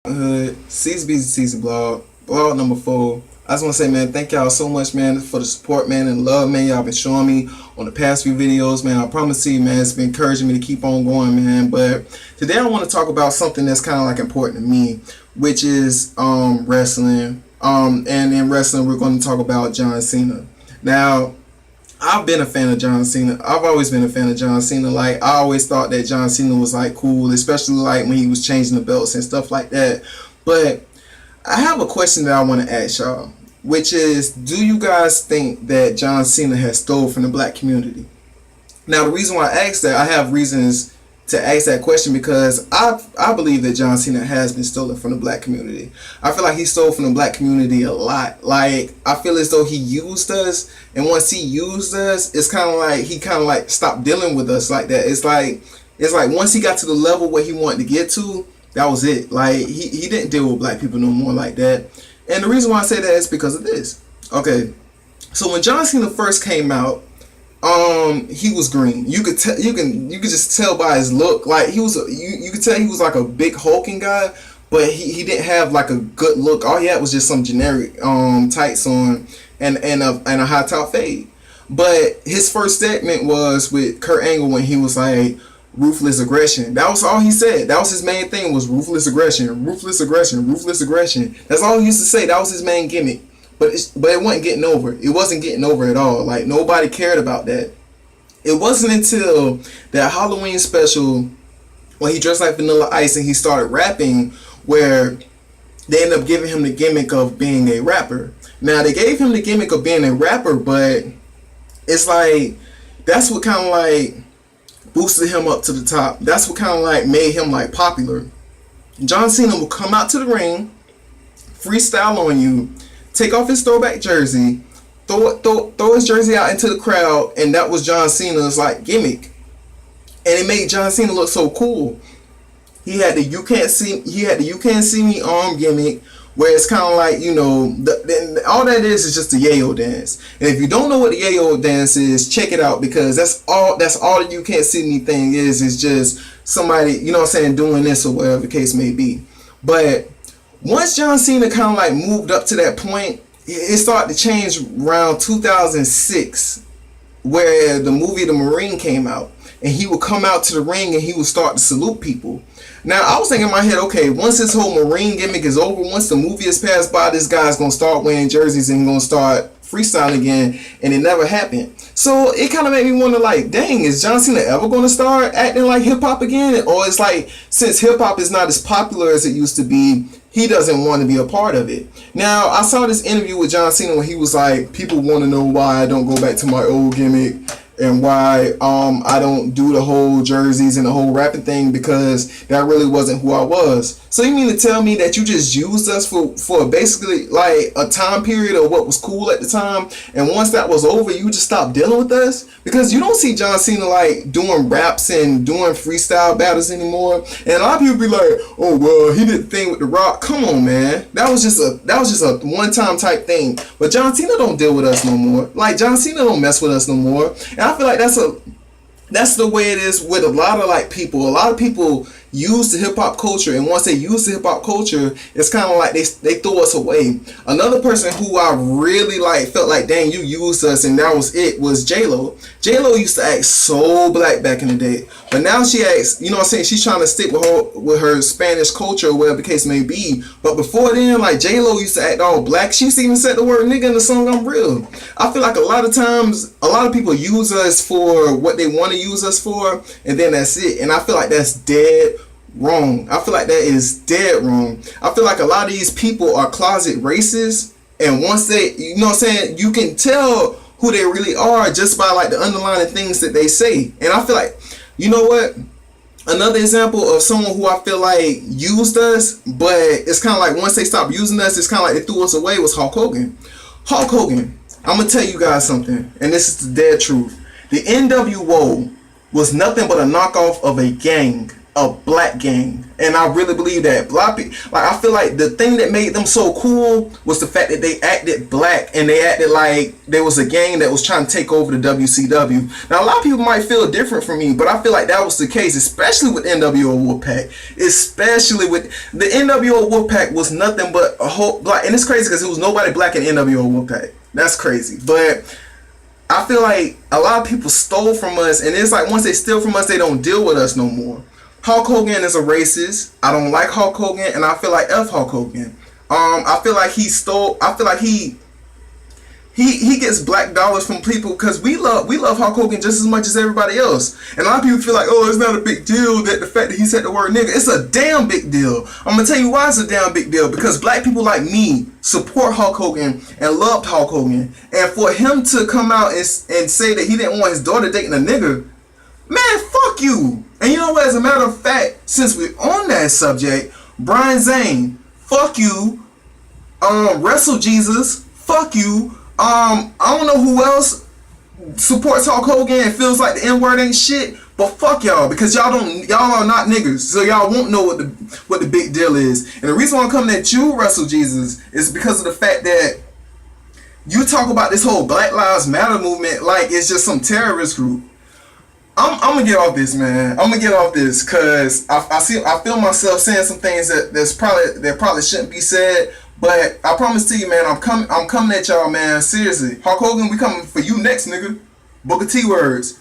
C's Busy Season blog number 4. I just want to say, man, thank y'all so much, man, for the support, man, and love, man, y'all been showing me on the past few videos, man. I promise you, man, it's been encouraging me to keep on going, man. But today I want to talk about something that's kind of like important to me, which is wrestling. And in wrestling, we're going to talk about John Cena. Now, I've been a fan of John Cena. I've always been a fan of John Cena. Like, I always thought that John Cena was like cool, especially like when he was changing the belts and stuff like that. But I have a question that I want to ask y'all, which is, do you guys think that John Cena has stole from the black community? Now, the reason why I ask that, I have reasons to ask that question because I believe that John Cena has been stolen from the black community. I feel like he stole from the black community a lot. Like, I feel as though he used us, and once he used us, it's kind of like he kind of like stopped dealing with us like that. It's like once he got to the level where he wanted to get to, that was it. Like, he didn't deal with black people no more like that. And the reason why I say that is because of this. Okay, so when John Cena first came out, he was green. You could just tell by his look. Like, you could tell he was like a big hulking guy, but he didn't have like a good look. All he had was just some generic tights on and a high top fade. But his first segment was with Kurt Angle when he was like ruthless aggression. That was all he said. That was his main thing, was ruthless aggression, ruthless aggression, ruthless aggression. That's all he used to say. That was his main gimmick. But it wasn't getting over. It wasn't getting over at all. Like, nobody cared about that. It wasn't until that Halloween special when he dressed like Vanilla Ice and he started rapping where they ended up giving him the gimmick of being a rapper. Now, they gave him the gimmick of being a rapper, but it's like, that's what kind of like boosted him up to the top. That's what kind of like made him like popular. John Cena will come out to the ring, freestyle on you, take off his throwback jersey, throw his jersey out into the crowd, and that was John Cena's like gimmick. And it made John Cena look so cool. He had the you can't see me arm gimmick, where it's kind of like, you know, all that is just the yayo dance. And if you don't know what the yayo dance is, check it out, because that's all the you can't see me thing is just somebody, you know what I'm saying, doing this or whatever the case may be. But once John Cena kind of like moved up to that point, it started to change around 2006, where the movie The Marine came out, and he would come out to the ring and he would start to salute people. Now, I was thinking in my head, okay, once this whole Marine gimmick is over, once the movie has passed by, this guy's going to start wearing jerseys and going to start freestyling again, and it never happened. So it kind of made me wonder, like, dang, is John Cena ever going to start acting like hip-hop again? Or it's like, since hip-hop is not as popular as it used to be, he doesn't want to be a part of it. Now, I saw this interview with John Cena where he was like, people want to know why I don't go back to my old gimmick and why I don't do the whole jerseys and the whole rapping thing, because that really wasn't who I was. So you mean to tell me that you just used us for basically like a time period of what was cool at the time, and once that was over, you just stopped dealing with us? Because you don't see John Cena like doing raps and doing freestyle battles anymore. And a lot of people be like, oh well, he did the thing with The Rock. Come on, man, that was just a one-time type thing. But John Cena don't deal with us no more. Like, John Cena don't mess with us no more. And I feel like that's the way it is with a lot of like people. A lot of people use the hip hop culture, and once they use the hip hop culture, it's kind of like they throw us away. Another person who I really like felt like, dang, you used us and that was it, was J-Lo. J-Lo used to act so black back in the day, but now she acts, you know what I'm saying, she's trying to stick with her Spanish culture or whatever the case may be. But before then, like, J-Lo used to act all black. She used to even said the word nigga in the song I'm Real. I feel like a lot of times a lot of people use us for what they want to use us for, and then that's it. And I feel like that's dead wrong. I feel like that is dead wrong. I feel like a lot of these people are closet racists, and once they, you know what I'm saying, you can tell who they really are just by like the underlying things that they say. And I feel like, you know what, another example of someone who I feel like used us, but it's kind of like once they stopped using us, it's kind of like they threw us away, was Hulk Hogan. Hulk Hogan, I'm gonna tell you guys something, and this is the dead truth. The NWO was nothing but a knockoff of a gang. a black gang, and I really believe that I feel like the thing that made them so cool was the fact that they acted black and they acted like there was a gang that was trying to take over the WCW. Now a lot of people might feel different from me, but I feel like that was the case, especially with NWO Wolfpack. Especially with the NWO Wolfpack was nothing but a whole black, and it's crazy because it was nobody black in NWO Wolfpack. That's crazy, but I feel like a lot of people stole from us, and it's like once they steal from us, they don't deal with us no more. Hulk Hogan is a racist. I don't like Hulk Hogan, and I feel like F Hulk Hogan. I feel like he stole. I feel like he gets black dollars from people because we love Hulk Hogan just as much as everybody else. And a lot of people feel like, oh, it's not a big deal that the fact that he said the word nigga. It's a damn big deal. I'm gonna tell you why it's a damn big deal. Because black people like me support Hulk Hogan and loved Hulk Hogan, and for him to come out and say that he didn't want his daughter dating a nigga, man, fuck you. And you know what? As a matter of fact, since we're on that subject, Brian Zane, fuck you. Wrestle Jesus, fuck you. I don't know who else supports Hulk Hogan and feels like the N-word ain't shit, but fuck y'all, because y'all are not niggas, so y'all won't know what the big deal is. And the reason why I'm coming at you, Wrestle Jesus, is because of the fact that you talk about this whole Black Lives Matter movement like it's just some terrorist group. I'm gonna get off this, man. I'm gonna get off this because I feel myself saying some things that probably shouldn't be said. But I promise to you, man, I'm coming at y'all, man. Seriously, Hulk Hogan, we coming for you next, nigga. Booker T words.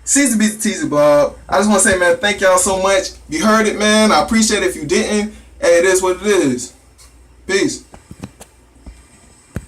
Caesar beats the teaser, Bob. I just want to say, man, thank y'all so much. You heard it, man. I appreciate it if you didn't. Hey, it is what it is. Peace.